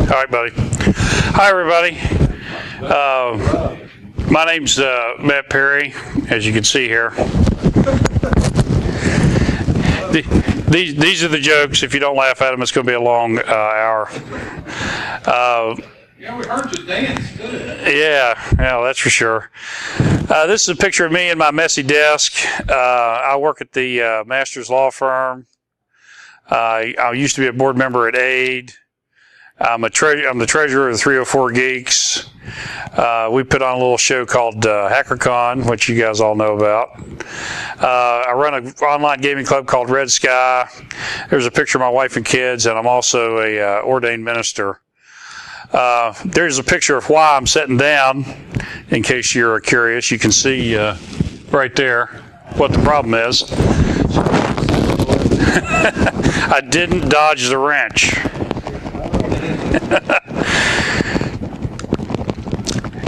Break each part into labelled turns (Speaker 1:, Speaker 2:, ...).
Speaker 1: All right, buddy. Hi, everybody. My name's Matt Perry, as you can see here. These are the jokes. If you don't laugh at them, it's going to be a long hour.
Speaker 2: Yeah, we heard you dance, good.
Speaker 1: Yeah, that's for sure. This is a picture of me and my messy desk. I work at the Masters Law Firm. I used to be a board member at AID. I'm the treasurer of the 304 Geeks. We put on a little show called HackerCon, which you guys all know about. I run an online gaming club called Red Sky. There's a picture of my wife and kids, and I'm also a ordained minister. There's a picture of why I'm sitting down, in case you're curious. You can see right there what the problem is. I didn't dodge the wrench.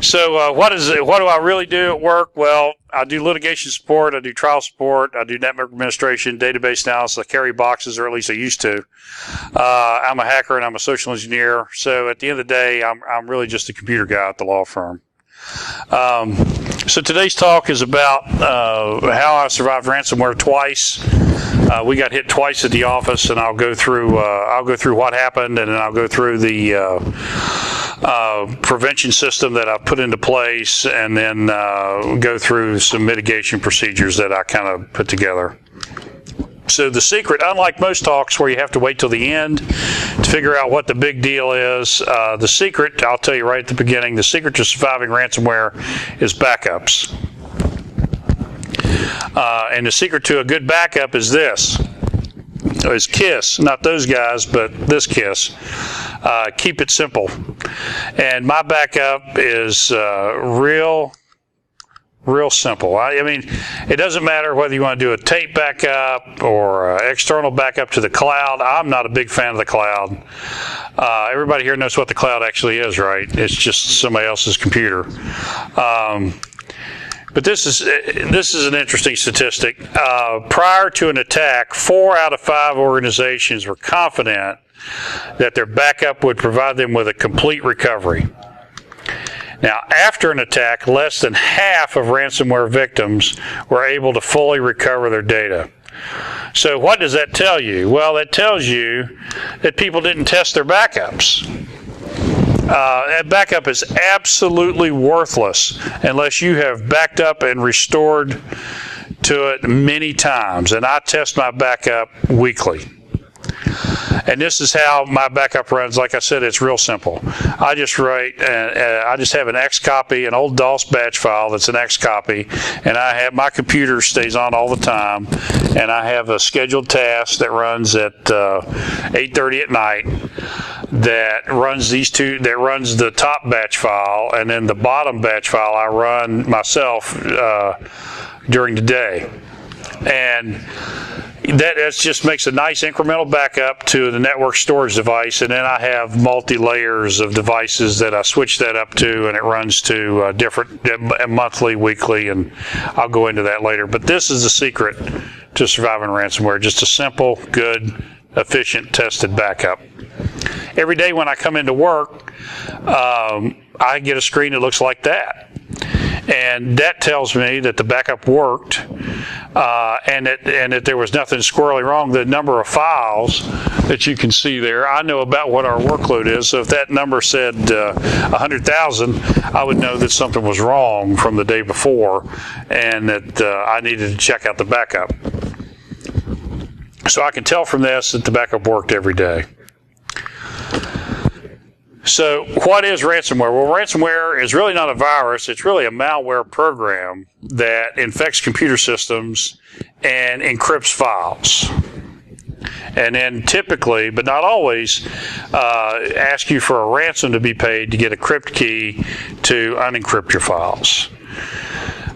Speaker 1: So what do I really do at work? Well, I do litigation support, I do trial support, I do network administration, database analysis, I carry boxes, or at least I used to. I'm a hacker and I'm a social engineer. So at the end of the day, I'm really just a computer guy at the law firm. So today's talk is about how I survived ransomware twice. We got hit twice at the office, and I'll go through what happened, and then I'll go through the prevention system that I put into place, and then go through some mitigation procedures that I kind of put together. So the secret, unlike most talks where you have to wait till the end to figure out what the big deal is, the secret, I'll tell you right at the beginning, the secret to surviving ransomware is backups. And the secret to a good backup is this. Is KISS, not those guys, but this KISS. Keep it simple. And my backup is real simple. I mean, it doesn't matter whether you want to do a tape backup or external backup to the cloud. I'm not a big fan of the cloud. Everybody here knows what the cloud actually is, right? It's just somebody else's computer. But this is an interesting statistic. Prior to an attack, 4 out of 5 organizations were confident that their backup would provide them with a complete recovery. Now, after an attack, less than half of ransomware victims were able to fully recover their data. So what does that tell you? Well, that tells you that people didn't test their backups. That backup is absolutely worthless unless you have backed up and restored to it many times. And I test my backup weekly. And this is how my backup runs. Like I said, it's real simple. I just I just have an X copy, an old DOS batch file that's an X copy, and I have my computer stays on all the time, and I have a scheduled task that runs at 8:30 at night that runs that runs the top batch file, and then the bottom batch file I run myself during the day. And that just makes a nice incremental backup to the network storage device, and then I have multi-layers of devices that I switch that up to, and it runs to different monthly, weekly, and I'll go into that later. But this is the secret to surviving ransomware, just a simple, good, efficient, tested backup. Every day when I come into work, I get a screen that looks like that. And that tells me that the backup worked, and that there was nothing squirrely wrong. The number of files that you can see there, I know about what our workload is. So if that number said 100,000, I would know that something was wrong from the day before, and that I needed to check out the backup. So I can tell from this that the backup worked every day. So what is ransomware? Well, ransomware is really not a virus. It's really a malware program that infects computer systems and encrypts files. And then typically, but not always, ask you for a ransom to be paid to get a crypt key to unencrypt your files.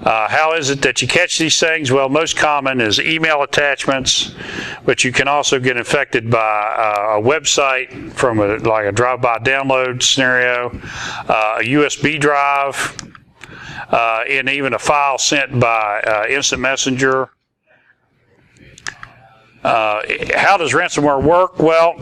Speaker 1: How is it that you catch these things? Well, most common is email attachments, but you can also get infected by a website from like a drive-by download scenario, a USB drive, and even a file sent by instant messenger. How does ransomware work? Well,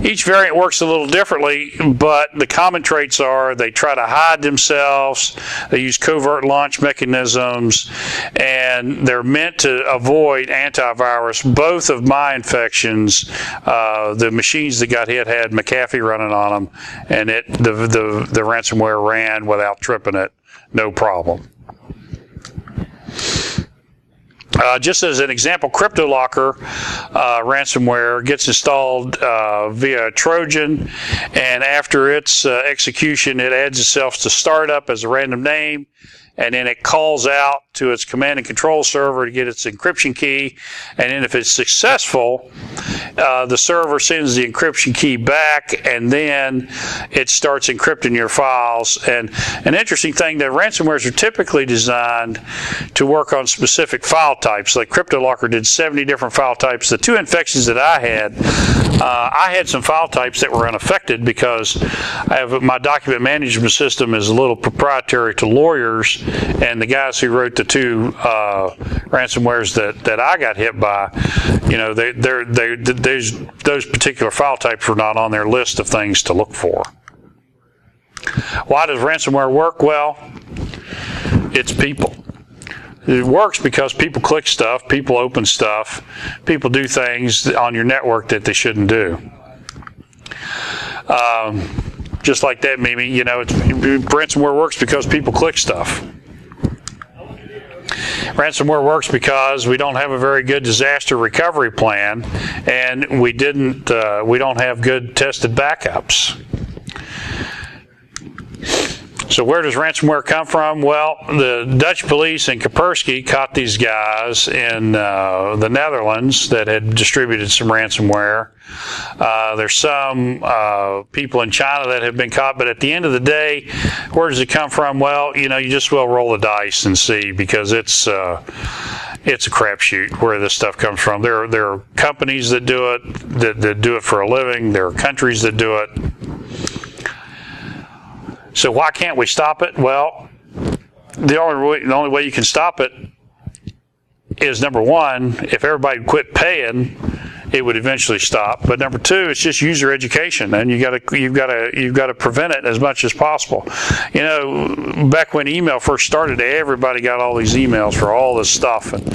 Speaker 1: Each variant works a little differently, but the common traits are they try to hide themselves, they use covert launch mechanisms, and they're meant to avoid antivirus. Both of my infections, the machines that got hit had McAfee running on them, and the ransomware ran without tripping it, no problem. Just as an example, CryptoLocker ransomware gets installed via Trojan, and after its execution, it adds itself to startup as a random name, and then it calls out to its command and control server to get its encryption key, and then if it's successful, the server sends the encryption key back, and then it starts encrypting your files. And an interesting thing, that ransomwares are typically designed to work on specific file types. Like CryptoLocker did 70 different file types. The two infections that I had some file types that were unaffected because my document management system is a little proprietary to lawyers, and the guys who wrote the two ransomwares that I got hit by, those particular file types were not on their list of things to look for. Why does ransomware work? Well, it's people. It works because people click stuff, people open stuff, people do things on your network that they shouldn't do. Just like that, Mimi, ransomware works because people click stuff. Ransomware works because we don't have a very good disaster recovery plan, and we don't have good tested backups. So where does ransomware come from? Well, the Dutch police in Kaspersky caught these guys in the Netherlands that had distributed some ransomware. There's some people in China that have been caught, but at the end of the day, where does it come from? Well, you just will roll the dice and see, because it's a crapshoot where this stuff comes from. There are companies that do it, that do it for a living. There are countries that do it. So why can't we stop it? Well, the only way you can stop it is, number one, if everybody quit paying, it would eventually stop. But number two, it's just user education, and you've got to prevent it as much as possible. Back when email first started, everybody got all these emails for all this stuff, and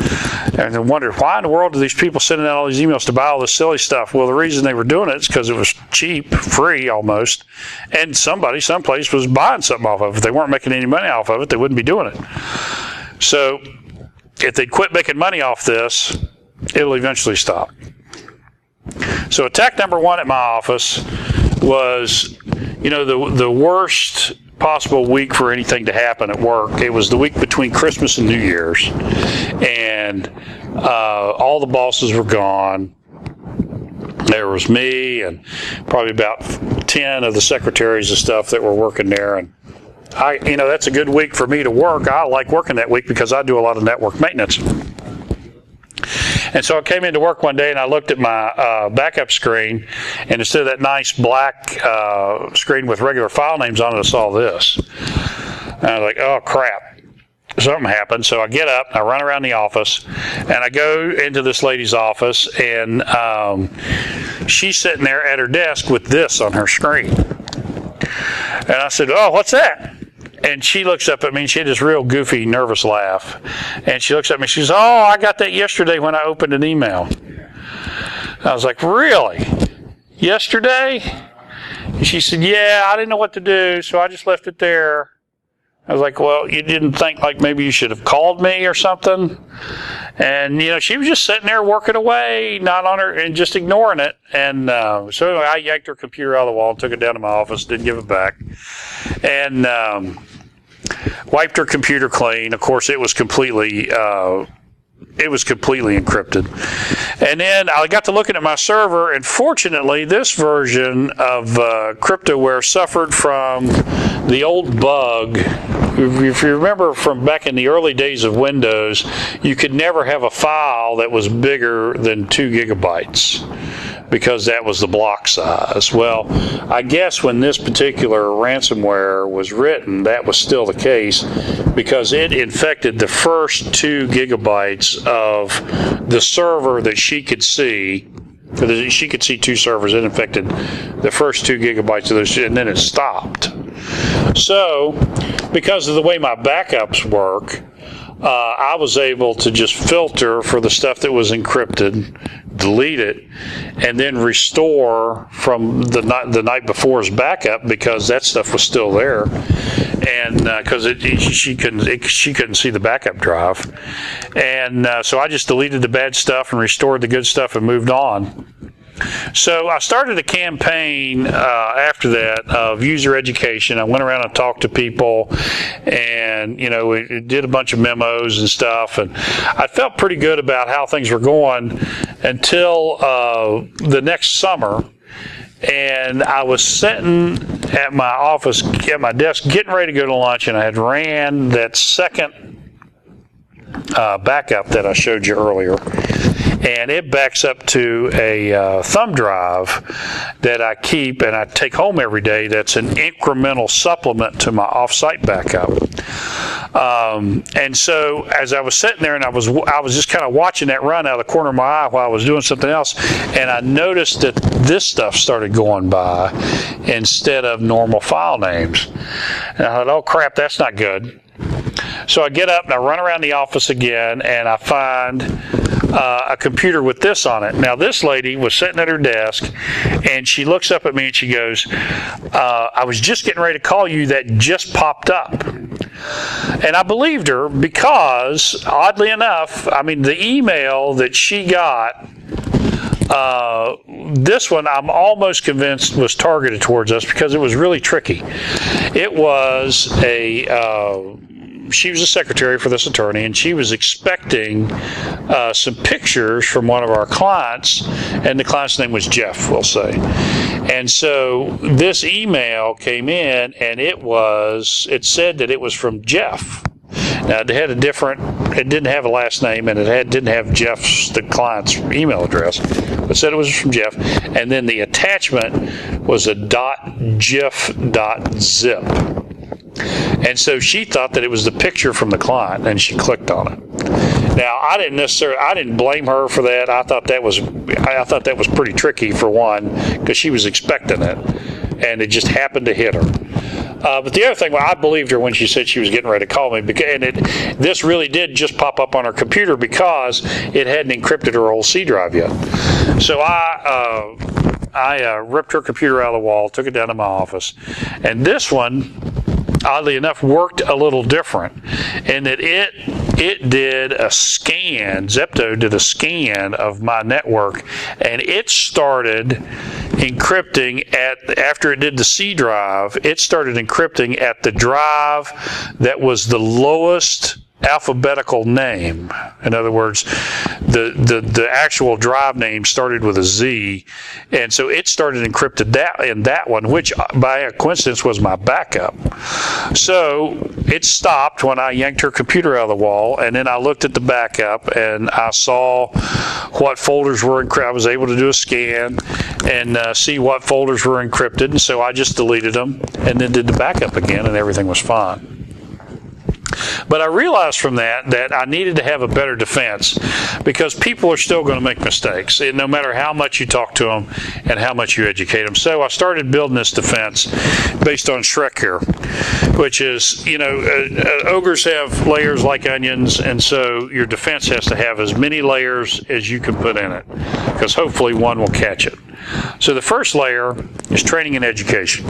Speaker 1: I wondered, why in the world are these people sending out all these emails to buy all this silly stuff? Well, the reason they were doing it is because it was cheap, free almost, and somebody someplace was buying something off of it. If they weren't making any money off of it, they wouldn't be doing it. So if they'd quit making money off this, it'll eventually stop. So attack number one at my office was, the worst possible week for anything to happen at work. It was the week between Christmas and New Year's, and all the bosses were gone. There was me and probably about 10 of the secretaries and stuff that were working there, and that's a good week for me to work. I like working that week because I do a lot of network maintenance. And so I came into work one day and I looked at my backup screen, and instead of that nice black screen with regular file names on it, I saw this. And I was like, oh crap, something happened. So I get up, I run around the office, and I go into this lady's office, and she's sitting there at her desk with this on her screen. And I said, oh, what's that? And she looks up at me, and she had this real goofy, nervous laugh. And she looks at me, she says, oh, I got that yesterday when I opened an email. I was like, really? Yesterday? And she said, yeah, I didn't know what to do, so I just left it there. I was like, well, you didn't think like maybe you should have called me or something? And, she was just sitting there working away, not on her, and just ignoring it. And so anyway, I yanked her computer out of the wall and took it down to my office, didn't give it back. And wiped her computer clean. Of course, it was completely encrypted. And then I got to looking at my server, and fortunately, this version of CryptoWare suffered from the old bug. If you remember from back in the early days of Windows, you could never have a file that was bigger than 2 gigabytes because that was the block size. Well, I guess when this particular ransomware was written, that was still the case because it infected the first 2 gigabytes of the server that she could see Because she could see 2 servers. It infected the first 2 gigabytes of those, and then it stopped. So, because of the way my backups work, I was able to just filter for the stuff that was encrypted, delete it, and then restore from the night before's backup, because that stuff was still there, and because she couldn't see the backup drive, and so I just deleted the bad stuff and restored the good stuff and moved on. So I started a campaign after that of user education. I went around and talked to people, and we did a bunch of memos and stuff, and I felt pretty good about how things were going until the next summer. And I was sitting at my office, at my desk, getting ready to go to lunch, and I had ran that second backup that I showed you earlier. And it backs up to a thumb drive that I keep and I take home every day. That's an incremental supplement to my off-site backup. And so as I was sitting there, and I was just kind of watching that run out of the corner of my eye while I was doing something else, and I noticed that this stuff started going by instead of normal file names. And I thought, oh crap, that's not good. So I get up and I run around the office again, and I find a computer with this on it. Now, this lady was sitting at her desk, and she looks up at me and she goes, I was just getting ready to call you. That just popped up. And I believed her because, oddly enough, the email that she got, this one I'm almost convinced was targeted towards us because it was really tricky. It was she was a secretary for this attorney, and she was expecting some pictures from one of our clients, and the client's name was Jeff, we'll say. And so this email came in, and it said that it was from Jeff. Now, it didn't have a last name, and it didn't have the client's email address, but said it was from Jeff. And then the attachment was a .gif.zip. And so she thought that it was the picture from the client, and she clicked on it. Now, I didn't blame her for that. I thought that was pretty tricky, for one, because she was expecting it, and it just happened to hit her. But the other thing, I believed her when she said she was getting ready to call me, and this really did just pop up on her computer because it hadn't encrypted her old C drive yet. So I ripped her computer out of the wall, took it down to my office, and this one, oddly enough, worked a little different in that it did a scan. Zepto did a scan of my network, and it started encrypting after it did the C drive, it started encrypting at the drive that was the lowest alphabetical name. In other words, the actual drive name started with a Z, and so it started encrypted in that one, which by a coincidence was my backup. So it stopped when I yanked her computer out of the wall, and then I looked at the backup and I saw what folders were encrypted. I was able to do a scan and see what folders were encrypted, and so I just deleted them and then did the backup again, and everything was fine. But I realized from that I needed to have a better defense, because people are still going to make mistakes, no matter how much you talk to them and how much you educate them. So I started building this defense based on Shrek here, which is, ogres have layers like onions, and so your defense has to have as many layers as you can put in it, because hopefully one will catch it. So the first layer is training and education.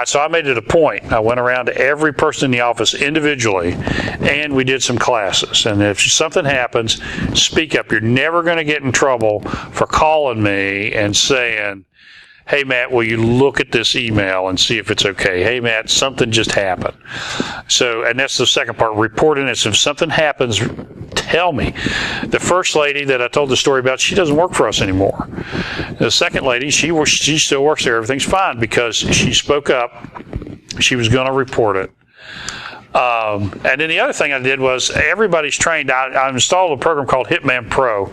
Speaker 1: So I made it a point. I went around to every person in the office individually, and we did some classes. And if something happens, speak up. You're never going to get in trouble for calling me and saying, hey, Matt, will you look at this email and see if it's okay? Hey, Matt, something just happened. So, and that's the second part, reporting it. So if something happens, tell me. The first lady that I told the story about, she doesn't work for us anymore. The second lady, she still works there. Everything's fine because she spoke up. She was going to report it. And then the other thing I did was everybody's trained. I installed a program called Hitman Pro,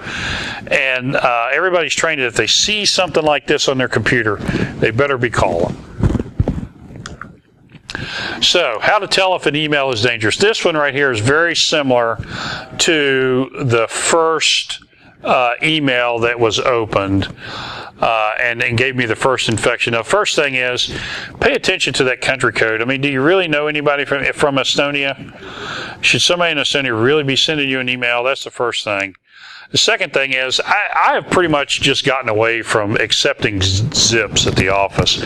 Speaker 1: and everybody's trained that if they see something like this on their computer, they better be calling. So, how to tell if an email is dangerous. This one right here is very similar to the first email that was opened and gave me the first infection. Now, first thing is, pay attention to that country code. I mean, do you really know anybody from Estonia? Should somebody in Estonia really be sending you an email? That's the first thing. The second thing is, I have pretty much just gotten away from accepting zips at the office.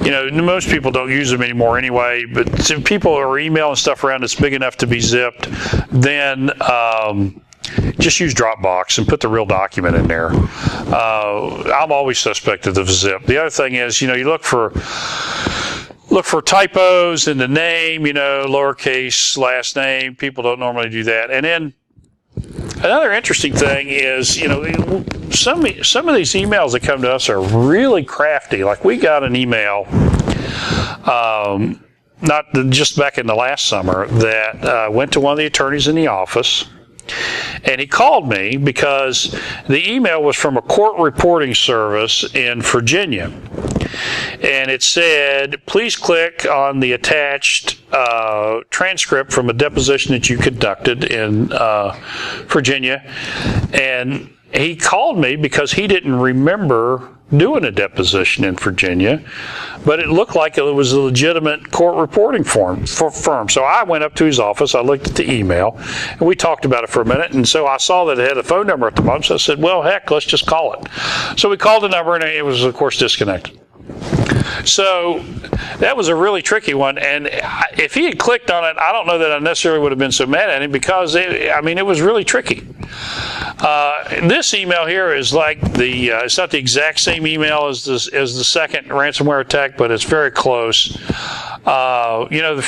Speaker 1: You know, most people don't use them anymore anyway, but if people are emailing stuff around that's big enough to be zipped, then just use Dropbox and put the real document in there. I'm always suspected of zip. The other thing is, you know, you look for typos in the name, you know, lowercase last name. People don't normally do that. And then another interesting thing is, you know, some of these emails that come to us are really crafty. Like, we got an email, not just back in the last summer, that went to one of the attorneys in the office. And he called me because the email was from a court reporting service in Virginia. And it said, please click on the attached transcript from a deposition that you conducted in Virginia. And he called me because he didn't remember doing a deposition in Virginia, but it looked like it was a legitimate court reporting firm. So I went up to his office, I looked at the email, and we talked about it for a minute, and so I saw that it had a phone number at the bottom, so I said, well, heck, let's just call it. So we called the number, and it was, of course, disconnected. So that was a really tricky one, and if he had clicked on it, I don't know that I necessarily would have been so mad at him, because it was really tricky. This email here is like it's not the exact same email as the second ransomware attack, but it's very close. You know,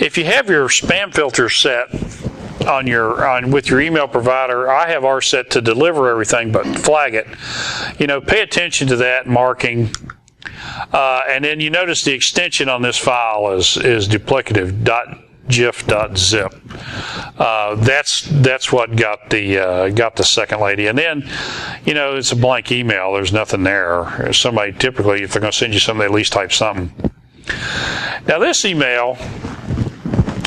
Speaker 1: if you have your spam filter set with your email provider, I have ours set to deliver everything but flag it. You know, pay attention to that marking. And then you notice the extension on this file is duplicative .gif.zip. That's what got the second lady. And then, you know, it's a blank email. There's nothing there. Somebody typically, if they're going to send you something, they at least type something. Now, this email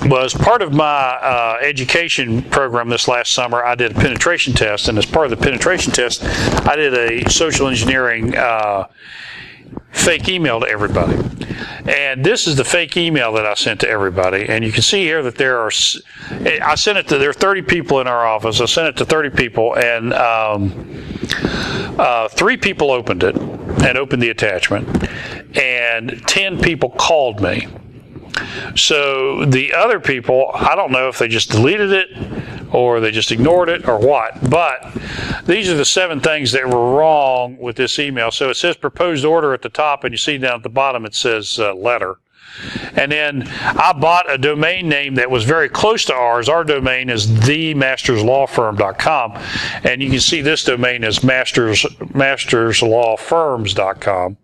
Speaker 1: was part of my education program this last summer. I did a penetration test, and as part of the penetration test, I did a social engineering fake email to everybody. And this is the fake email that I sent to everybody. And you can see here that there are 30 people in our office. I sent it to 30 people, and 3 people opened it and opened the attachment, and 10 people called me. So the other people, I don't know if they just deleted it or they just ignored it or what, but these are the 7 things that were wrong with this email. So it says proposed order at the top, and you see down at the bottom it says letter. And then I bought a domain name that was very close to ours. Our domain is themasterslawfirm.com, and you can see this domain is masterslawfirms.com.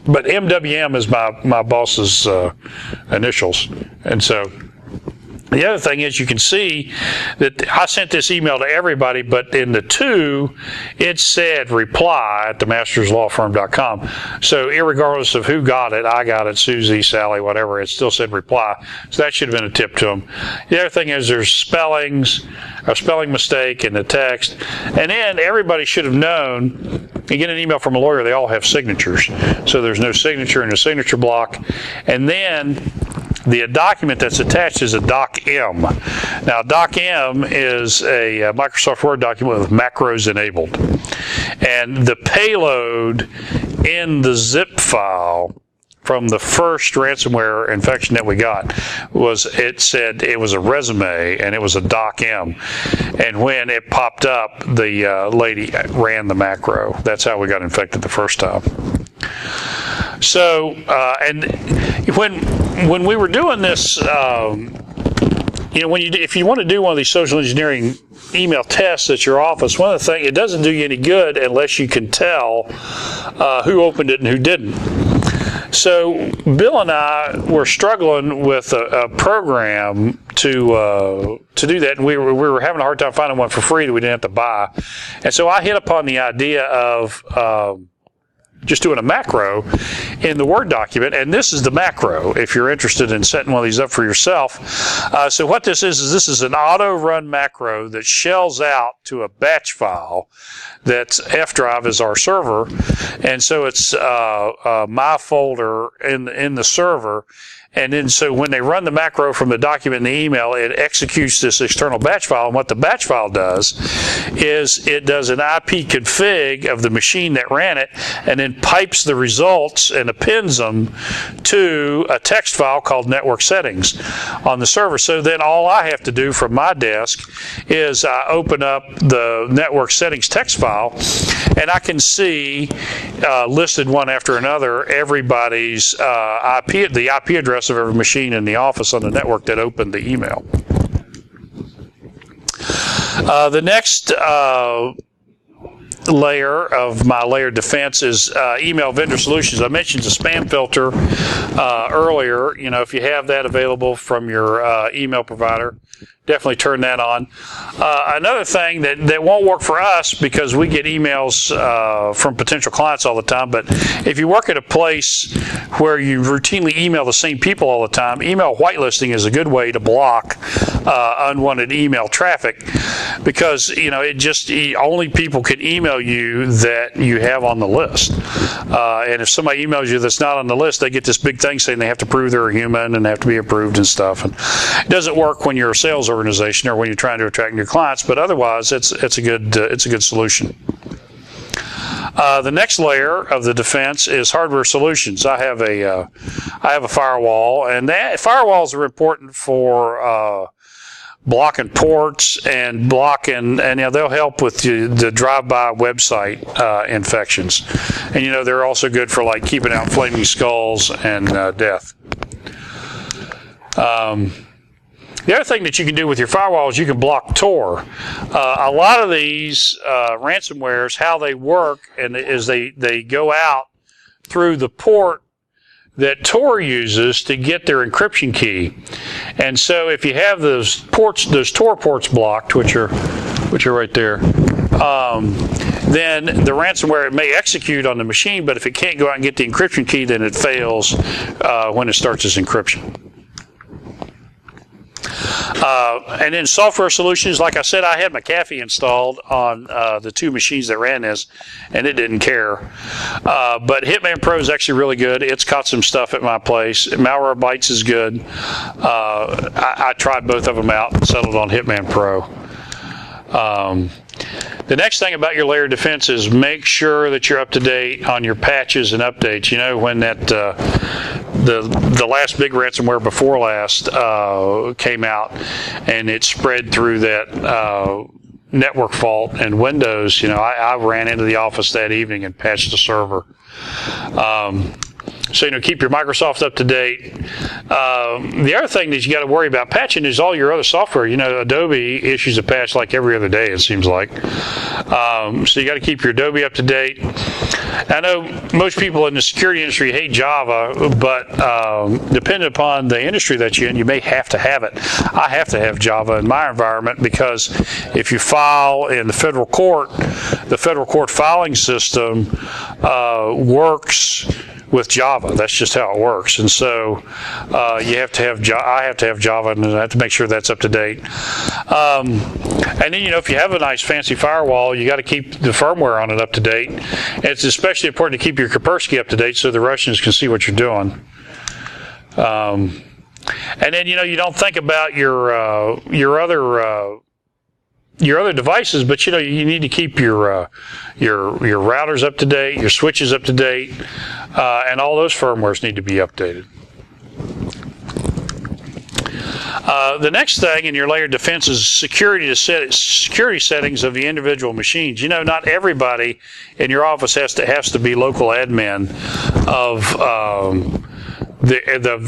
Speaker 1: But MWM is my boss's initials. And so the other thing is, you can see that I sent this email to everybody, but in the 2, it said reply at themasterslawfirm.com. So irregardless of who got it, I got it, Susie, Sally, whatever, it still said reply. So that should have been a tip to them. The other thing is, there's a spelling mistake in the text. And then everybody should have known, you get an email from a lawyer, they all have signatures. So there's no signature in the signature block. And then the document that's attached is a doc-m. Now, doc-m is a Microsoft Word document with macros enabled. And the payload in the zip file from the first ransomware infection that we got it said it was a resume, and it was a doc-m. And when it popped up, the lady ran the macro. That's how we got infected the first time. So, and when we were doing this, you know, if you want to do one of these social engineering email tests at your office, one of the things, it doesn't do you any good unless you can tell who opened it and who didn't. So Bill and I were struggling with a program to do that, and we were having a hard time finding one for free that we didn't have to buy. And so I hit upon the idea of just doing a macro in the Word document, and this is the macro if you're interested in setting one of these up for yourself. So what this is this is an auto-run macro that shells out to a batch file. That's F drive is our server, and so it's my folder in the server. And then so when they run the macro from the document in the email, it executes this external batch file. And what the batch file does is it does an IP config of the machine that ran it and then pipes the results and appends them to a text file called network settings on the server. So then all I have to do from my desk is I open up the network settings text file and I can see listed one after another everybody's the IP address of every machine in the office on the network that opened the email. The next layer of my layered defense is email vendor solutions. I mentioned the spam filter earlier. You know, if you have that available from your email provider, definitely turn that on. Another thing that won't work for us because we get emails from potential clients all the time, but if you work at a place where you routinely email the same people all the time, email whitelisting is a good way to block unwanted email traffic because, you know, only people can email you that you have on the list. And if somebody emails you that's not on the list, they get this big thing saying they have to prove they're a human and have to be approved and stuff. And it doesn't work when you're a sales organization or when you're trying to attract new clients, but otherwise it's a good solution. The next layer of the defense is hardware solutions. I have a firewall, and firewalls are important for blocking ports and blocking, and you know, they'll help with the drive-by website infections. And you know, they're also good for like keeping out flaming skulls and death. The other thing that you can do with your firewall is you can block Tor. A lot of these ransomwares, how they work, and is they go out through the port that Tor uses to get their encryption key. And so if you have those Tor ports blocked, which are right there, then the ransomware, it may execute on the machine, but if it can't go out and get the encryption key, then it fails when it starts its encryption. And then software solutions, like I said, I had McAfee installed on the two machines that ran this, and it didn't care. But Hitman Pro is actually really good. It's caught some stuff at my place. Malwarebytes is good. I tried both of them out and settled on Hitman Pro. The next thing about your layered defense is make sure that you're up to date on your patches and updates. You know, when that the last big ransomware before last came out and it spread through that network fault and Windows, you know, I ran into the office that evening and patched the server. So, you know, keep your Microsoft up to date. The other thing that you got to worry about patching is all your other software. You know, Adobe issues a patch like every other day, it seems like. So you got to keep your Adobe up to date. I know most people in the security industry hate Java, but depending upon the industry that you're in, you may have to have it. I have to have Java in my environment because if you file in the federal court filing system works with Java. That's just how it works. And so you have to have I have to have Java, and I have to make sure that's up to date. And then, you know, if you have a nice fancy firewall, you got to keep the firmware on it up to date. And it's especially important to keep your Kaspersky up to date so the Russians can see what you're doing. And then, you know, you don't think about your other devices, but you know, you need to keep your routers up to date, your switches up to date, and all those firmwares need to be updated. The next thing in your layered defense is security settings of the individual machines. You know, not everybody in your office has to be local admin of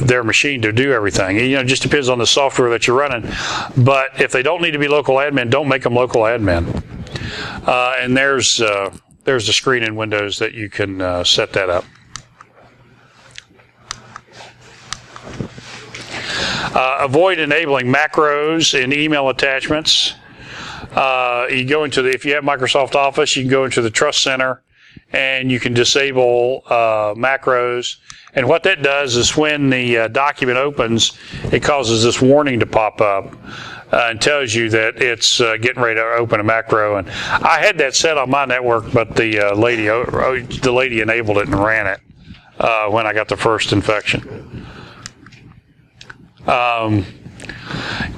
Speaker 1: their machine to do everything. You know, it just depends on the software that you're running. But if they don't need to be local admin, don't make them local admin. And there's the screen in Windows that you can set that up. Avoid enabling macros in email attachments. You go into if you have Microsoft Office, you can go into the Trust Center and you can disable macros. And what that does is when the document opens, it causes this warning to pop up and tells you that it's getting ready to open a macro. And I had that set on my network, but the lady enabled it and ran it when I got the first infection.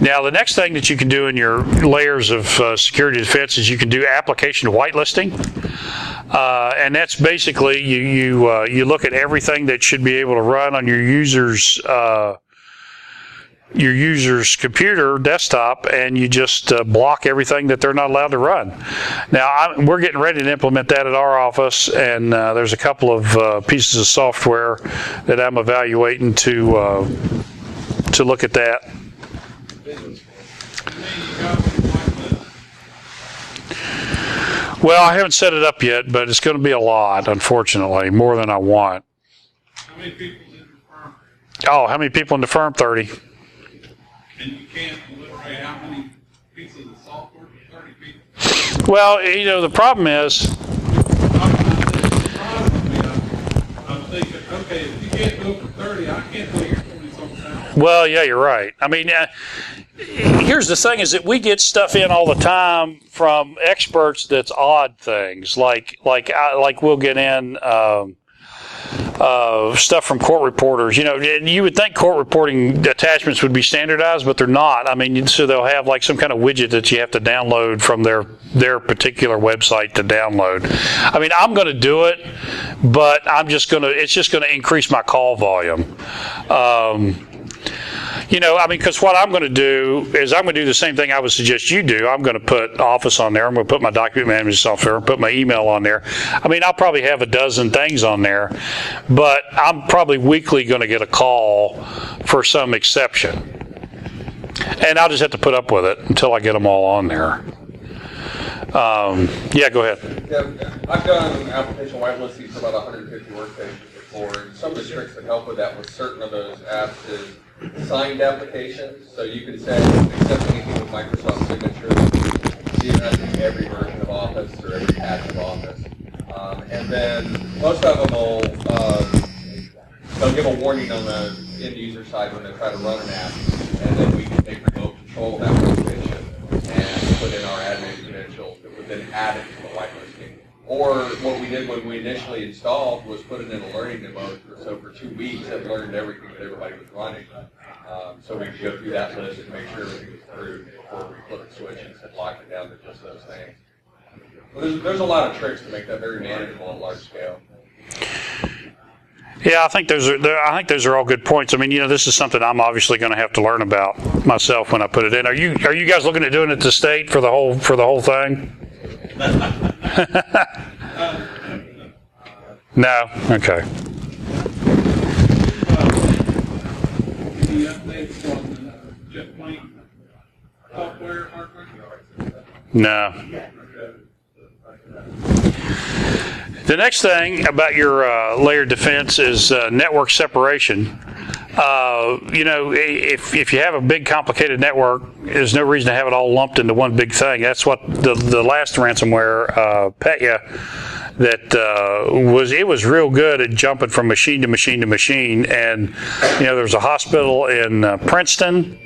Speaker 1: Now, the next thing that you can do in your layers of security defense is you can do application whitelisting, and that's basically you look at everything that should be able to run on your user's computer desktop, and you just block everything that they're not allowed to run. Now, we're getting ready to implement that at our office, and there's a couple of pieces of software that I'm evaluating to look at that. Well, I haven't set it up yet, but it's going to be a lot, unfortunately, more than I want.
Speaker 2: How many people in the firm?
Speaker 1: Oh, how many people in the firm? 30.
Speaker 2: And you can't enumerate how many pieces of software for 30 people?
Speaker 1: Well, the problem is...
Speaker 2: I'm thinking, okay, if you can't do it for 30, I can't do it for 20-something.
Speaker 1: Well, yeah, you're right. I mean, here's the thing: is that we get stuff in all the time from experts that's odd things, like we'll get in stuff from court reporters. And you would think court reporting attachments would be standardized, but they're not. I mean, so they'll have like some kind of widget that you have to download from their particular website to download. I mean, I'm going to do it, but it's just going to increase my call volume. Because what I'm going to do is I'm going to do the same thing I would suggest you do. I'm going to put Office on there. I'm going to put my document management software, put my email on there. I mean, I'll probably have a dozen things on there, but I'm probably weekly going to get a call for some exception. And I'll just have to put up with it until I get them all on there. Yeah, go ahead.
Speaker 3: Yeah, I've done application whitelisting for about 150 workstations before, and some of the tricks that help with that with certain of those apps is signed applications. So you can say accept anything with Microsoft Signature. You don't have to do every version of Office or every patch of Office. And then most of them will they'll give a warning on the end user side when they try to run an app, and then we can take remote control of that workstation and put in our admin credentials that would then add it to the whitelisting. Or what we did when we initially installed was put it in a learning mode. So for 2 weeks, it learned everything that everybody was running. So we could go through that list and make sure everything was approved before we flip the switch and lock it down to just those things. Well, there's a lot of tricks to make that very manageable at large scale.
Speaker 1: Yeah, I think those are all good points. I mean, this is something I'm obviously going to have to learn about myself when I put it in. Are you guys looking at doing it to state for the whole thing? No? Okay.
Speaker 2: Any updates on JetPlane software, hardware?
Speaker 1: No. The next thing about your layered defense is network separation. If you have a big complicated network, there's no reason to have it all lumped into one big thing. That's what the last ransomware Petya that was real good at jumping from machine to machine to machine. And there's a hospital in Princeton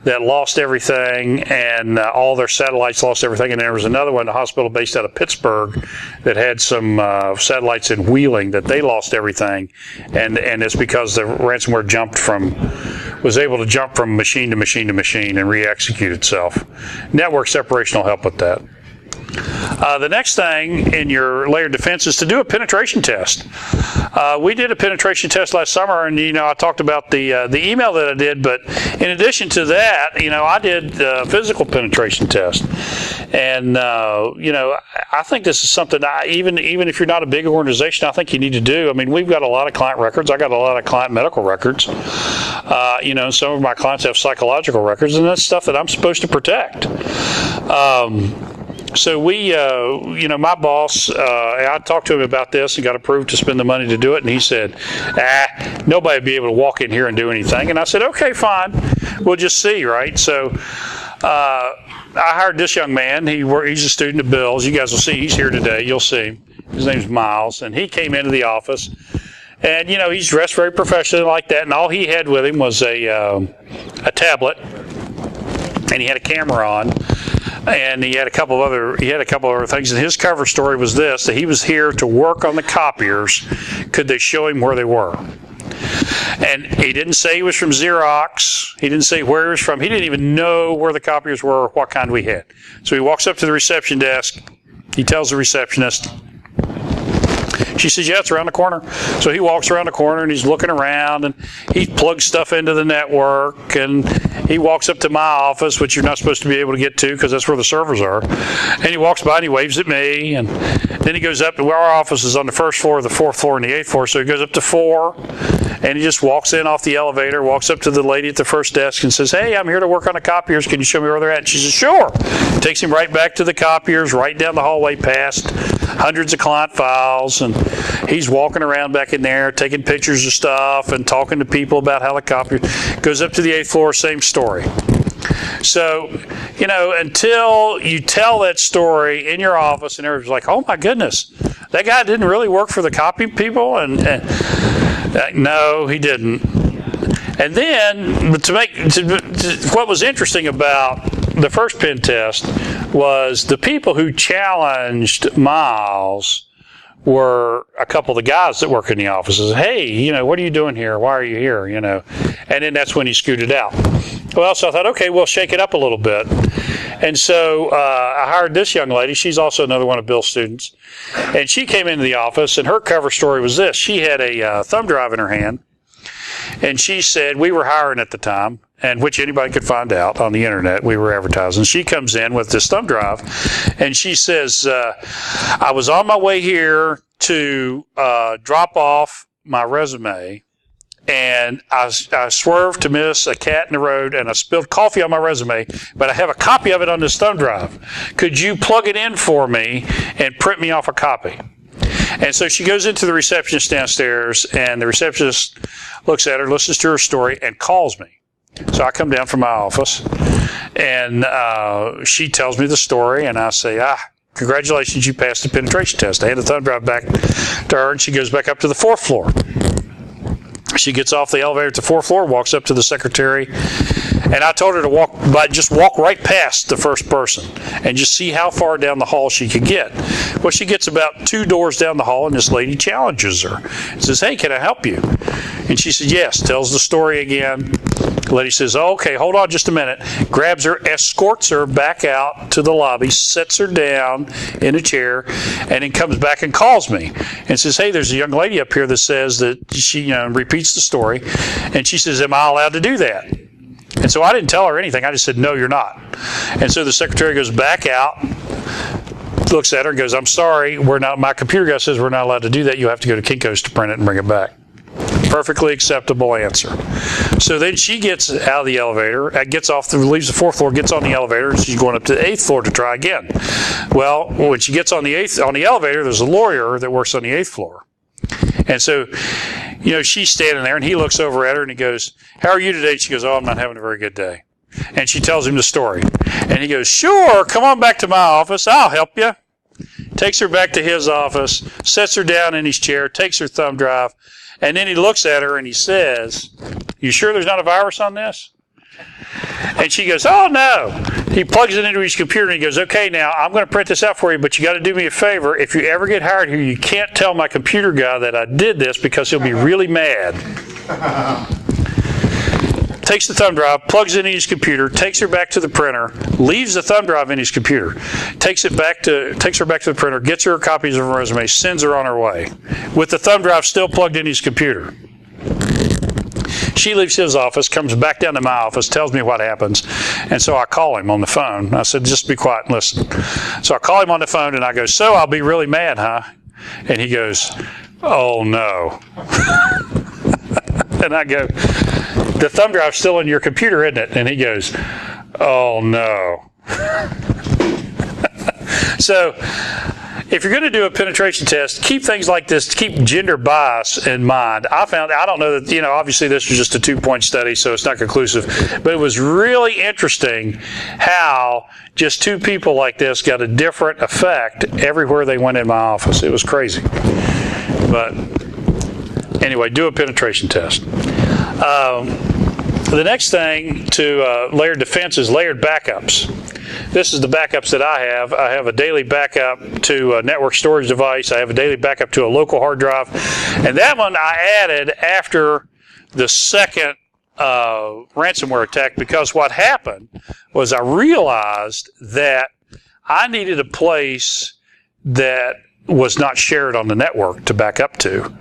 Speaker 1: that lost everything, and all their satellites lost everything. And there was another one, a hospital based out of Pittsburgh, that had some satellites in Wheeling that they lost everything. And it's because the ransomware was able to jump from machine to machine to machine and re-execute itself. Network separation will help with that. The next thing in your layered defense is to do a penetration test. We did a penetration test last summer, and I talked about the email that I did. But in addition to that, I did a physical penetration test, and I think this is something even if you're not a big organization, I think you need to do. I mean, we've got a lot of client records. I got a lot of client medical records. Some of my clients have psychological records, and that's stuff that I'm supposed to protect. So we, my boss, I talked to him about this and got approved to spend the money to do it, and he said, nobody would be able to walk in here and do anything. And I said, okay, fine, we'll just see, right? So I hired this young man. He's a student of Bill's. You guys will see. He's here today. You'll see him. His name's Miles, and he came into the office. And, you know, he's dressed very professionally like that, and all he had with him was a tablet, and he had a camera on, and he had a couple of other things. And his cover story was this: that he was here to work on the copiers. Could they show him where they were? And he didn't say he was from Xerox. He didn't say where he was from. He didn't even know where the copiers were or what kind we had. So he walks up to the reception desk. He tells the receptionist. She says, yeah, it's around the corner. So he walks around the corner and he's looking around and he plugs stuff into the network, and he walks up to my office, which you're not supposed to be able to get to because that's where the servers are. And he walks by and he waves at me, and then he goes up to where our office is on the first floor, the fourth floor, and the eighth floor. So he goes up to 4, and he just walks in off the elevator, walks up to the lady at the first desk and says, hey, I'm here to work on the copiers. Can you show me where they're at? And she says, sure. Takes him right back to the copiers, right down the hallway past hundreds of client files, and he's walking around back in there taking pictures of stuff and talking to people about how the copier goes up to the 8th floor. Same story. So, you know, until you tell that story in your office and everybody's like, oh my goodness, that guy didn't really work for the copy people, and no, he didn't. And then what was interesting about the first pen test was the people who challenged Miles were a couple of the guys that work in the offices. Hey, you know, what are you doing here? Why are you here? You know, and then that's when he scooted out. Well, so I thought, okay, we'll shake it up a little bit. And so I hired this young lady. She's also another one of Bill's students. And she came into the office, and her cover story was this. She had a thumb drive in her hand, and she said, we were hiring at the time, and which anybody could find out on the internet. We were advertising. She comes in with this thumb drive, and she says, I was on my way here to drop off my resume, and I swerved to miss a cat in the road, and I spilled coffee on my resume, but I have a copy of it on this thumb drive. Could you plug it in for me and print me off a copy? And so she goes into the receptionist downstairs, and the receptionist looks at her, listens to her story, and calls me. So I come down from my office, and she tells me the story, and I say, congratulations, you passed the penetration test. I hand the thumb drive back to her, and she goes back up to the 4th floor. She gets off the elevator at the 4th floor, walks up to the secretary, and I told her to just walk right past the first person and just see how far down the hall she could get. Well, she gets about 2 doors down the hall, and this lady challenges her. Says, hey, can I help you? And she says, yes. Tells the story again. The lady says, oh, okay, hold on just a minute. Grabs her, escorts her back out to the lobby, sets her down in a chair, and then comes back and calls me and says, hey, there's a young lady up here that says that she repeats the story. And she says, am I allowed to do that? And so I didn't tell her anything. I just said, no, you're not. And so the secretary goes back out, looks at her and goes, I'm sorry, my computer guy says we're not allowed to do that. You have to go to Kinko's to print it and bring it back. Perfectly acceptable answer. So then she gets out of the elevator, leaves the 4th floor, gets on the elevator, and she's going up to the 8th floor to try again. Well, when she gets on the elevator, there's a lawyer that works on the 8th floor. And so, she's standing there, and he looks over at her, and he goes, how are you today? She goes, oh, I'm not having a very good day. And she tells him the story. And he goes, sure, come on back to my office. I'll help you. Takes her back to his office, sets her down in his chair, takes her thumb drive, and then he looks at her and he says, you sure there's not a virus on this? And she goes, oh, no. He plugs it into his computer and he goes, okay, now I'm going to print this out for you, but you got to do me a favor. If you ever get hired here, you can't tell my computer guy that I did this because he'll be really mad. Takes the thumb drive, plugs it in his computer, takes her back to the printer, leaves the thumb drive in his computer, takes her back to the printer, gets her copies of her resume, sends her on her way, with the thumb drive still plugged in his computer. She leaves his office, comes back down to my office, tells me what happens, and so I call him on the phone. I said, just be quiet and listen. So I call him on the phone, and I go, so I'll be really mad, huh? And he goes, oh, no. And I go, the thumb drive's still in your computer, isn't it? And he goes, oh, no. So, if you're going to do a penetration test, keep things like this, keep gender bias in mind. I don't know that, obviously this was just a 2-point study, so it's not conclusive, but it was really interesting how just 2 people like this got a different effect everywhere they went in my office. It was crazy. But anyway, do a penetration test. The next thing to layered defense is layered backups. This is the backups that I have. I have a daily backup to a network storage device. I have a daily backup to a local hard drive. And that one I added after the second ransomware attack, because what happened was I realized that I needed a place that was not shared on the network to back up to.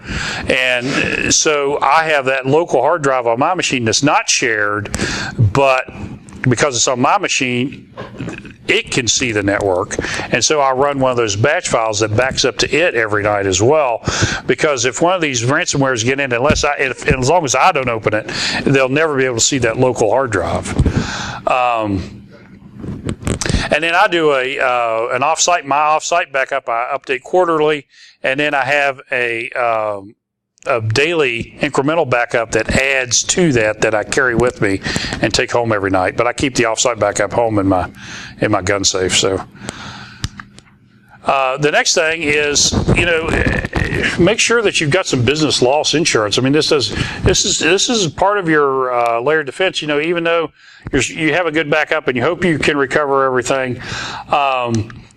Speaker 1: And so I have that local hard drive on my machine that's not shared, but because it's on my machine, it can see the network. And so I run one of those batch files that backs up to it every night as well, because if one of these ransomwares get in, as long as I don't open it, they'll never be able to see that local hard drive. And then I do my offsite backup. I update quarterly, and then I have a daily incremental backup that adds to that I carry with me and take home every night. But I keep the offsite backup home in my gun safe. So the next thing is, make sure that you've got some business loss insurance. I mean, this is part of your layered defense. Even though you have a good backup and you hope you can recover everything,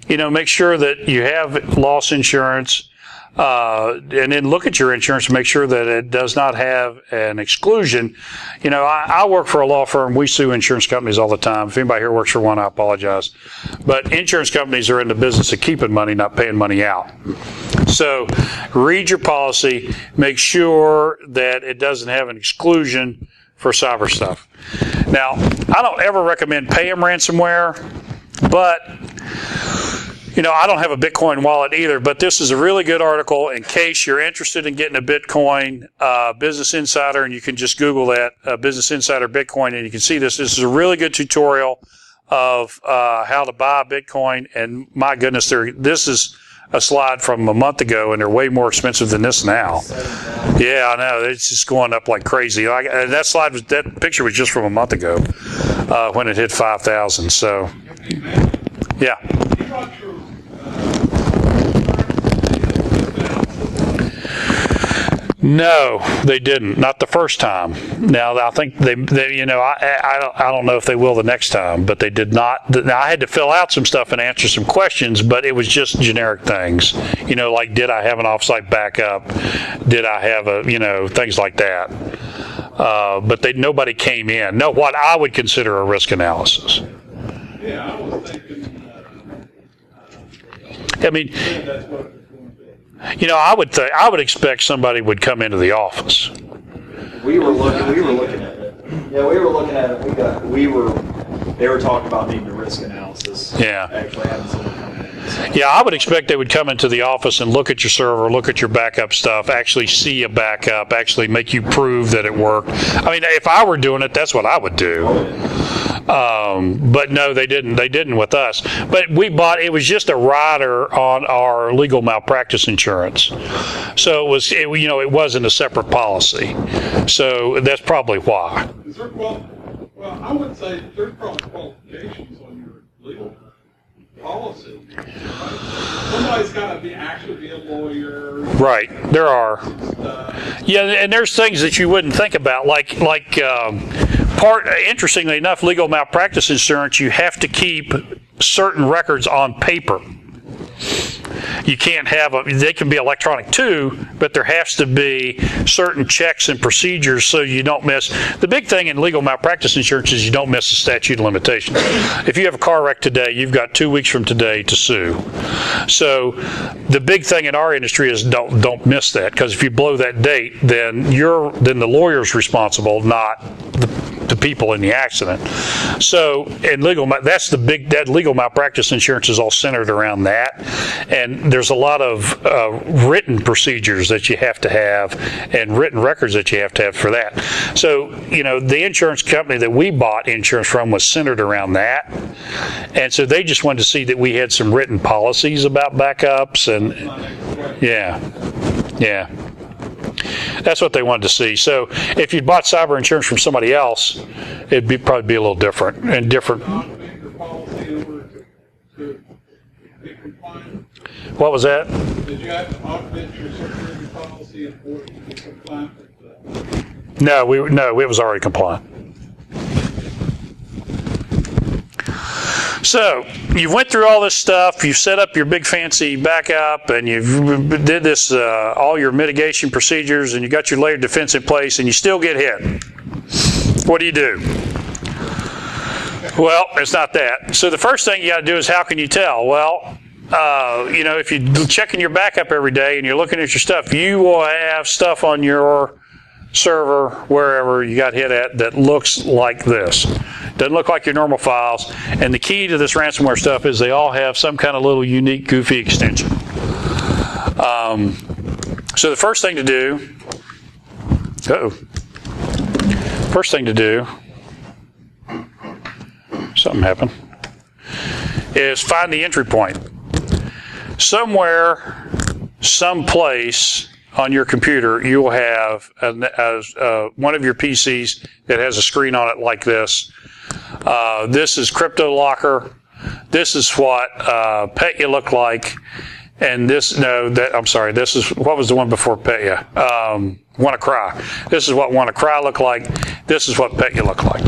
Speaker 1: make sure that you have loss insurance. And then look at your insurance to make sure that it does not have an exclusion. I work for a law firm. We sue insurance companies all the time. If anybody here works for one, I apologize. But insurance companies are in the business of keeping money, not paying money out. So read your policy. Make sure that it doesn't have an exclusion for cyber stuff. Now, I don't ever recommend paying ransomware, but I don't have a Bitcoin wallet either, but this is a really good article in case you're interested in getting a Bitcoin, Business Insider, and you can just Google that, Business Insider Bitcoin, and you can see this. This is a really good tutorial of how to buy Bitcoin, and my goodness, this is a slide from a month ago, and they're way more expensive than this now. Yeah, I know. It's just going up like crazy. And that picture was just from a month ago when it hit 5,000. So, yeah. No, they didn't. Not the first time. Now, I think they I don't know if they will the next time, but they did not. Now, I had to fill out some stuff and answer some questions, but it was just generic things. Like, did I have an offsite backup? Did I have things like that. But nobody came in. No, what I would consider a risk analysis.
Speaker 2: Yeah, I was thinking.
Speaker 1: I mean, I would expect somebody would come into the office.
Speaker 4: We were looking at it. Yeah, we were looking at it. They were talking about needing a risk analysis.
Speaker 1: Yeah.
Speaker 4: Actually having someone come in.
Speaker 1: Yeah, I would expect they would come into the office and look at your server, look at your backup stuff, actually see a backup, actually make you prove that it worked. I mean, if I were doing it, that's what I would do. But no, they didn't. They didn't with us. But it was just a rider on our legal malpractice insurance. So it wasn't a separate policy. So that's probably why.
Speaker 2: Is there well, I would say there's probably qualifications on your legal policy. Right? Somebody's got to actually be a lawyer.
Speaker 1: Right, there are. Yeah, and there's things that you wouldn't think about, interestingly enough, legal malpractice insurance, you have to keep certain records on paper. You can't they can be electronic too, but there has to be certain checks and procedures so you don't miss. The big thing in legal malpractice insurance is you don't miss the statute of limitations. If you have a car wreck today, you've got 2 weeks from today to sue. So the big thing in our industry is don't miss that, because if you blow that date, then the lawyer's responsible, not the people in the accident. So, in that legal malpractice insurance is all centered around that. And there's a lot of written procedures that you have to have and written records that you have to have for that. So, the insurance company that we bought insurance from was centered around that. And so they just wanted to see that we had some written policies about backups and yeah. That's what they wanted to see. So if you bought cyber insurance from somebody else, it'd probably be a little different and different.
Speaker 2: Augment your policy in order to be compliant?
Speaker 1: What was that?
Speaker 2: Did you have to augment your security policy in order to be compliant with that?
Speaker 1: No, it was already compliant. So you went through all this stuff. You set up your big fancy backup, and you did this all your mitigation procedures, and you got your layered defense in place, and you still get hit. What do? Well, it's not that. So the first thing you got to do is how can you tell? Well, if you're checking your backup every day and you're looking at your stuff, you will have stuff on your server, wherever you got hit at, that looks like this. Doesn't look like your normal files. And the key to this ransomware stuff is they all have some kind of little unique, goofy extension. So the first thing to do, something happened, is find the entry point. Somewhere, someplace on your computer, you will have one of your PCs that has a screen on it like this. This is CryptoLocker. This is what Petya looked like. And this is, what was the one before Petya? WannaCry. This is what WannaCry looked like. This is what Petya looked like.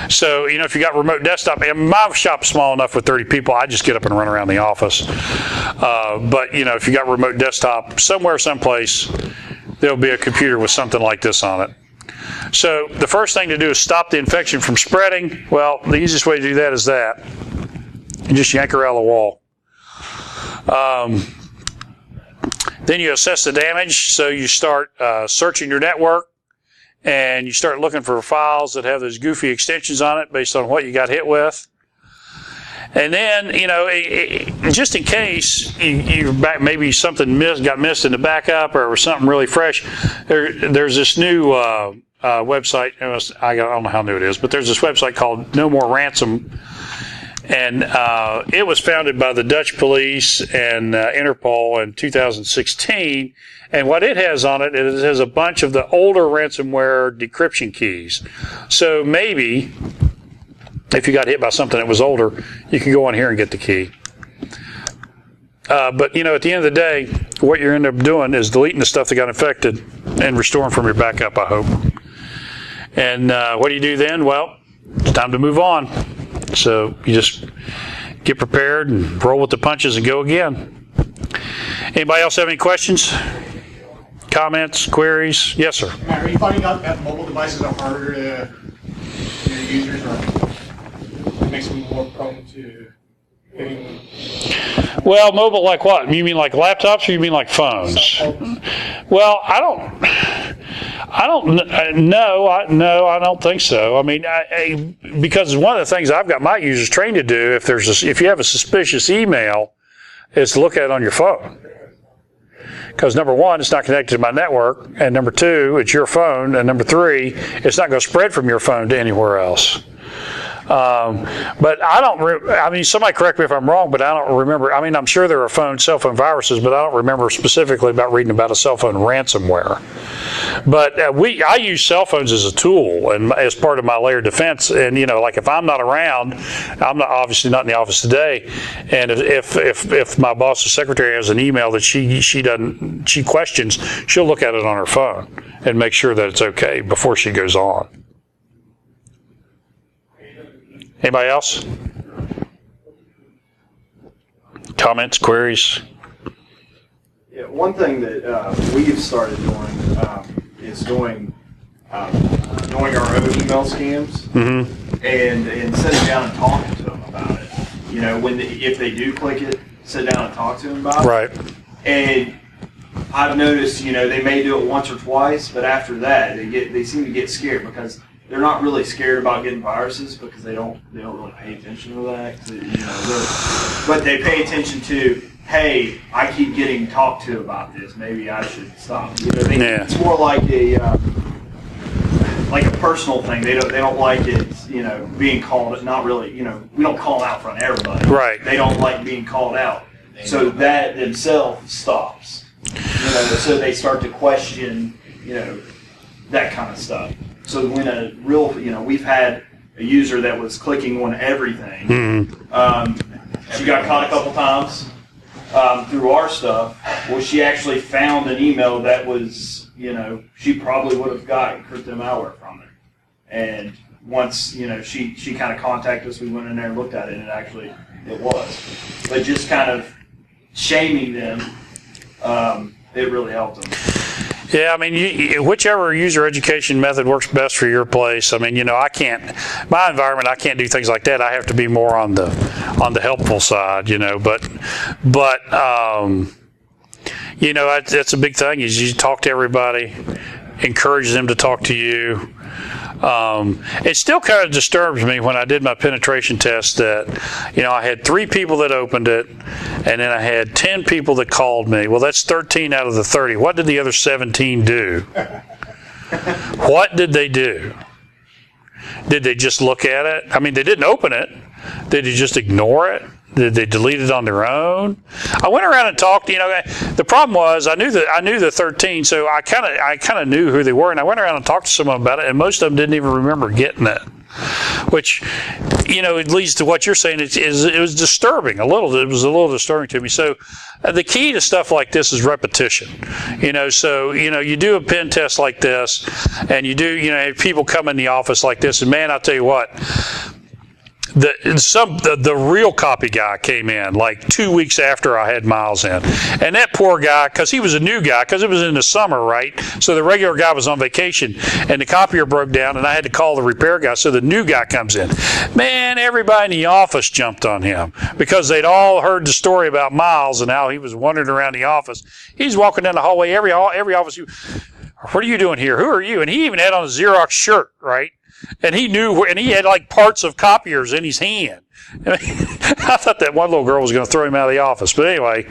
Speaker 1: So, if you got remote desktop, and my shop's small enough with 30 people, I just get up and run around the office. But, if you got remote desktop, somewhere, someplace, there'll be a computer with something like this on it. So, the first thing to do is stop the infection from spreading. Well, the easiest way to do that is that. You just yank her out of the wall. Then you assess the damage. So, you start searching your network. And you start looking for files that have those goofy extensions on it based on what you got hit with. And then, just in case maybe something got missed in the backup or something really fresh, there's this new website. I don't know how new it is, but there's this website called No More Ransom. And it was founded by the Dutch police and Interpol in 2016. And what it has on it is it has a bunch of the older ransomware decryption keys. So maybe if you got hit by something that was older, you can go on here and get the key. But, at the end of the day, what you're end up doing is deleting the stuff that got infected and restoring from your backup, I hope. And what do you do then? Well, it's time to move on. So you just get prepared and roll with the punches and go again. Anybody else have any questions? Comments, queries? Yes, sir.
Speaker 5: Matt, are you finding out that mobile devices are harder to users, or it makes them more prone to hitting?
Speaker 1: Well, mobile like what? You mean like laptops, or you mean like phones? Well, I don't think so. I mean, because one of the things I've got my users trained to do, if you have a suspicious email, is to look at it on your phone. Because number one, it's not connected to my network, and number two, it's your phone, and number three, it's not going to spread from your phone to anywhere else. But I don't, somebody correct me if I'm wrong, but I don't remember. I'm sure there are cell phone viruses, but I don't remember specifically about reading about a cell phone ransomware. But I use cell phones as a tool and as part of my layered defense. And, like if I'm not around, I'm obviously not in the office today. And if my boss's secretary has an email that she questions, she'll look at it on her phone and make sure that it's okay before she goes on. Anybody else? Comments, queries?
Speaker 4: Yeah, one thing that we've started doing is doing our own email scams and sitting down and talking to them about it. If they do click it, sit down and talk to them about it.
Speaker 1: Right.
Speaker 4: And I've noticed, they may do it once or twice, but after that, they seem to get scared because they're not really scared about getting viruses because they don't really pay attention to that. But they pay attention to, hey, I keep getting talked to about this. Maybe I should stop. It's more like a personal thing. They don't like it. Being called. Not really. We don't call them out in front of everybody.
Speaker 1: Right.
Speaker 4: They don't like being called out. So that themselves stops. So they start to question. That kind of stuff. So when we've had a user that was clicking on everything. She got caught a couple times through our stuff. Well, she actually found an email that was, she probably would have got crypto malware from it. And once, she kind of contacted us, we went in there and looked at it, and it was. But just kind of shaming them, it really helped them.
Speaker 1: Yeah, I mean, whichever user education method works best for your place. I mean, I can't, my environment, I can't do things like that. I have to be more on the helpful side, but that's a big thing is you talk to everybody, encourage them to talk to you. It still kind of disturbs me when I did my penetration test that, I had 3 people that opened it, and then I had 10 people that called me. Well, that's 13 out of the 30. What did the other 17 do? What did they do? Did they just look at it? I mean, they didn't open it. Did they just ignore it? Did they delete it on their own? I went around and talked. The problem was I knew the 13, so I kind of knew who they were, and I went around and talked to some of them about it, and most of them didn't even remember getting it. Which, it leads to what you're saying. It was disturbing a little. It was a little disturbing to me. So the key to stuff like this is repetition. So you do a pen test like this, and you do have people come in the office like this, and man, I'll tell you what. The real copy guy came in like 2 weeks after I had Miles in. And that poor guy, because he was a new guy, because it was in the summer, right? So the regular guy was on vacation, and the copier broke down, and I had to call the repair guy. So the new guy comes in. Man, everybody in the office jumped on him because they'd all heard the story about Miles and how he was wandering around the office. He's walking down the hallway, every office. What are you doing here? Who are you? And he even had on a Xerox shirt, right? And he knew, and he had like parts of copiers in his hand. I thought that one little girl was going to throw him out of the office. But anyway,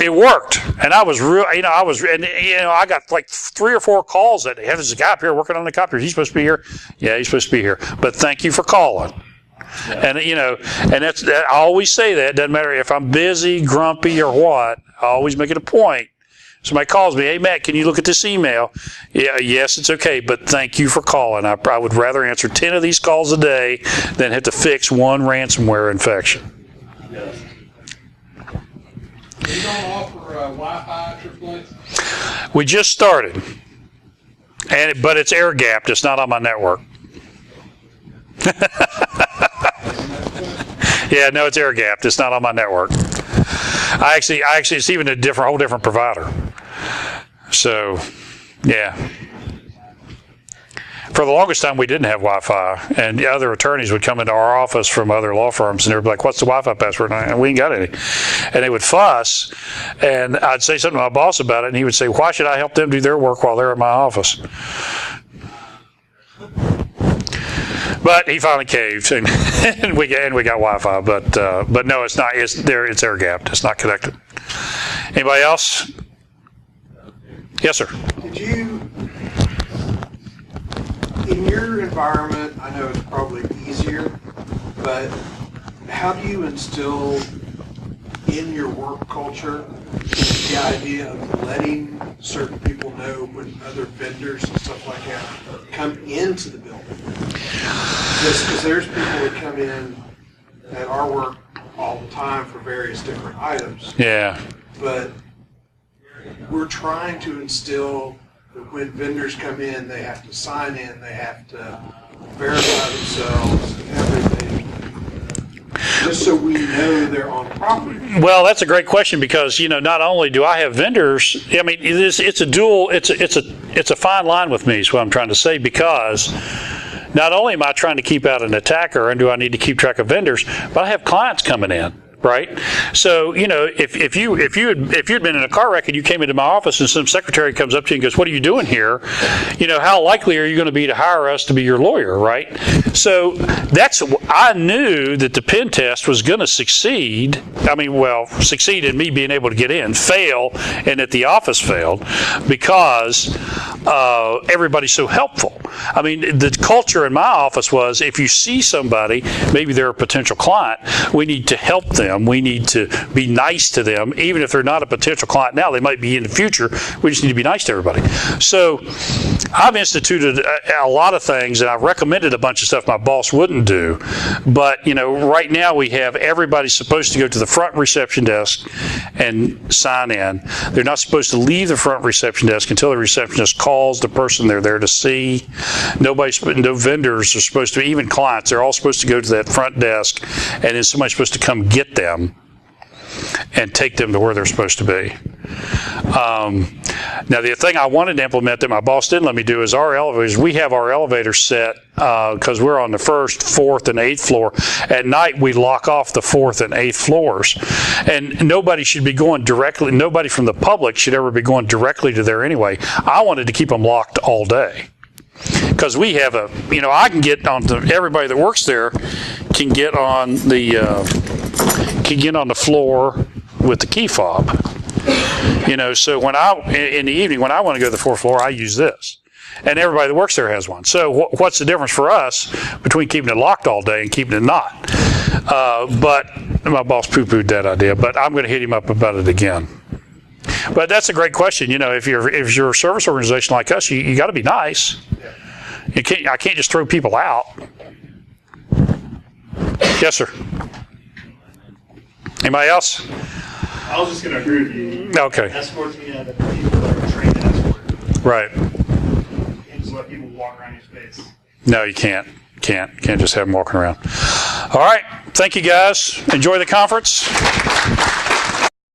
Speaker 1: it worked. And I was I got like 3 or 4 calls that, hey, there's a guy up here working on the copiers. He's supposed to be here. Yeah, he's supposed to be here. But thank you for calling. Yeah. And, and I always say that. It doesn't matter if I'm busy, grumpy, or what. I always make it a point. Somebody calls me, hey, Matt, can you look at this email? Yeah, yes, it's okay, but thank you for calling. I would rather answer 10 of these calls a day than have to fix one ransomware infection.
Speaker 2: Yes. You don't offer Wi-Fi at your place?
Speaker 1: We just started, but it's air-gapped. It's not on my network. Yeah, no, it's air-gapped. It's not on my network. I actually, it's even a whole different provider. So, yeah. For the longest time, we didn't have Wi-Fi, and the other attorneys would come into our office from other law firms, and they would be like, "What's the Wi-Fi password?" And we ain't got any. And they would fuss, and I'd say something to my boss about it, and he would say, "Why should I help them do their work while they're at my office?" But he finally caved, and we got Wi-Fi. But no, it's not. It's air gapped. It's not connected. Anybody else? Yes, sir.
Speaker 6: Did you, in your environment, I know it's probably easier, but how do you instill in your work culture the idea of letting certain people know when other vendors and stuff like that come into the building? Just because there's people that come in at our work all the time for various different items.
Speaker 1: Yeah.
Speaker 6: But we're trying to instill that when vendors come in, they have to sign in, they have to verify themselves and everything, just so we know they're on property.
Speaker 1: Well, that's a great question because not only do I have vendors, I mean it's a fine line with me is what I'm trying to say, because not only am I trying to keep out an attacker and do I need to keep track of vendors, but I have clients coming in. right? So, if you'd been in a car wreck and you came into my office and some secretary comes up to you and goes, "What are you doing here?" How likely are you going to be to hire us to be your lawyer, right? So I knew that the pen test was going to succeed. Succeed in me being able to get in, fail, and that the office failed because everybody's so helpful. The culture in my office was, if you see somebody, maybe they're a potential client, we need to help them. We need to be nice to them. Even if they're not a potential client now, they might be in the future. We just need to be nice to everybody. So I've instituted a lot of things, and I've recommended a bunch of stuff my boss wouldn't do. But, right now we have everybody supposed to go to the front reception desk and sign in. They're not supposed to leave the front reception desk until the receptionist calls the person they're there to see. No vendors are supposed to, even clients, they're all supposed to go to that front desk, and then somebody's supposed to come get them and take them to where they're supposed to be. Now, the thing I wanted to implement that my boss didn't let me do is our elevators. We have our elevators set because we're on the 1st, 4th, and 8th floor. At night, we lock off the 4th and 8th floors. And nobody should be going directly, nobody from the public should ever be going directly to there anyway. I wanted to keep them locked all day. Because we have I can get on everybody that works there can get on the floor with the key fob. So in the evening when I want to go to the 4th floor, I use this, and everybody that works there has one. So what's the difference for us between keeping it locked all day and keeping it not? But my boss poo-pooed that idea. But I'm going to hit him up about it again. But that's a great question. If you're a service organization like us, you got to be nice. I can't just throw people out. Yes, sir. Anybody else?
Speaker 7: I was just going to agree with you.
Speaker 1: Okay.
Speaker 7: Escorts mean that the people that are trained to escort.
Speaker 1: Right.
Speaker 7: You can't just let people walk around your space.
Speaker 1: No, you can't. Can't just have them walking around. All right. Thank you, guys. Enjoy the conference.